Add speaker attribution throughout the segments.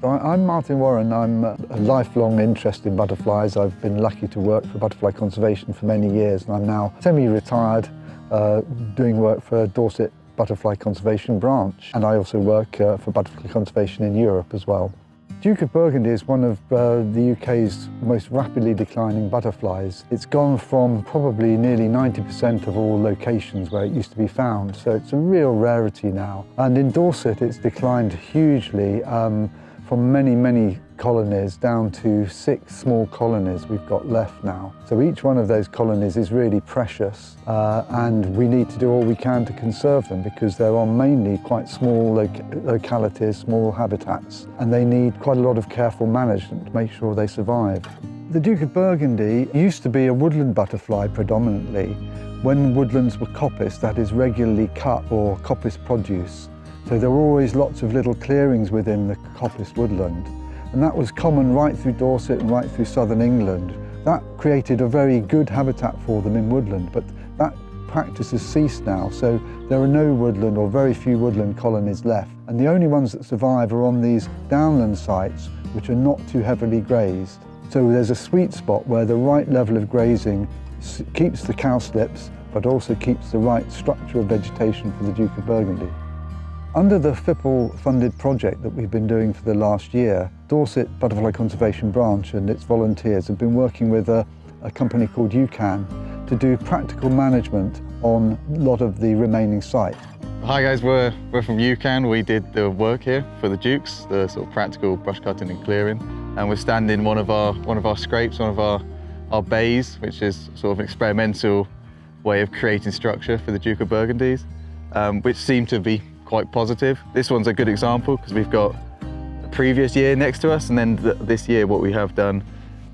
Speaker 1: I'm Martin Warren. I'm a lifelong interest in butterflies. I've been lucky to work for butterfly conservation for many years, and I'm now semi-retired doing work for Dorset Butterfly Conservation Branch, and I also work for butterfly conservation in Europe as well. Duke of Burgundy is one of the UK's most rapidly declining butterflies. It's gone from probably nearly 90% of all locations where it used to be found, so it's a real rarity now. And in Dorset it's declined hugely from many colonies down to 6 small colonies we've got left now. So each one of those colonies is really precious and we need to do all we can to conserve them because they're on mainly quite small localities, small habitats, and they need quite a lot of careful management to make sure they survive. The Duke of Burgundy used to be a woodland butterfly predominantly when woodlands were coppice, that is regularly cut for coppice produce. So there were always lots of little clearings within the coppice woodland. And that was common right through Dorset and right through southern England. That created a very good habitat for them in woodland, but that practice has ceased now, so there are no woodland or very few woodland colonies left. And the only ones that survive are on these downland sites, which are not too heavily grazed. So there's a sweet spot where the right level of grazing keeps the cowslips, but also keeps the right structure of vegetation for the Duke of Burgundy. Under the FiPL funded project that we've been doing for the last year, Dorset Butterfly Conservation Branch and its volunteers have been working with a company called UCAN to do practical management on a lot of the remaining site.
Speaker 2: Hi guys, we're from UCAN. We did the work here for the Dukes, the sort of practical brush cutting and clearing. And we're standing one of our scrapes, one of our bays, which is sort of an experimental way of creating structure for the Duke of Burgundies, which seemed to be quite positive. This one's a good example because we've got a previous year next to us and then this year what we have done.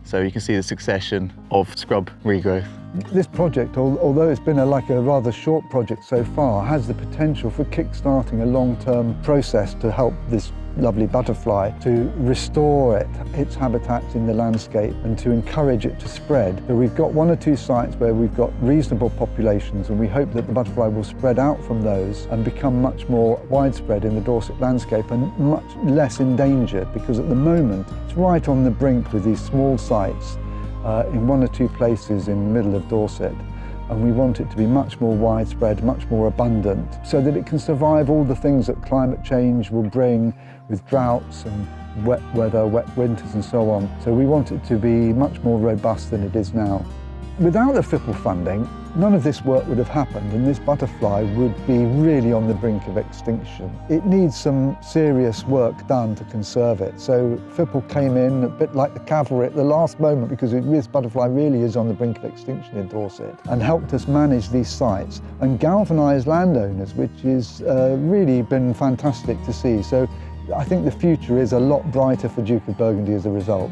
Speaker 2: So you can see the succession of scrub regrowth.
Speaker 1: This project, although it's been a rather short project so far, has the potential for kick-starting a long-term process to help this lovely butterfly to restore its habitats in the landscape and to encourage it to spread. So we've got 1 or 2 sites where we've got reasonable populations, and we hope that the butterfly will spread out from those and become much more widespread in the Dorset landscape and much less endangered, because at the moment it's right on the brink with these small sites in 1 or 2 places in the middle of Dorset. And we want it to be much more widespread, much more abundant, so that it can survive all the things that climate change will bring with droughts and wet weather, wet winters and so on. So we want it to be much more robust than it is now. Without the FiPL funding, none of this work would have happened, and this butterfly would be really on the brink of extinction. It needs some serious work done to conserve it. So FiPL came in a bit like the cavalry at the last moment, because this butterfly really is on the brink of extinction in Dorset, and helped us manage these sites and galvanise landowners, which has really been fantastic to see. So I think the future is a lot brighter for Duke of Burgundy as a result.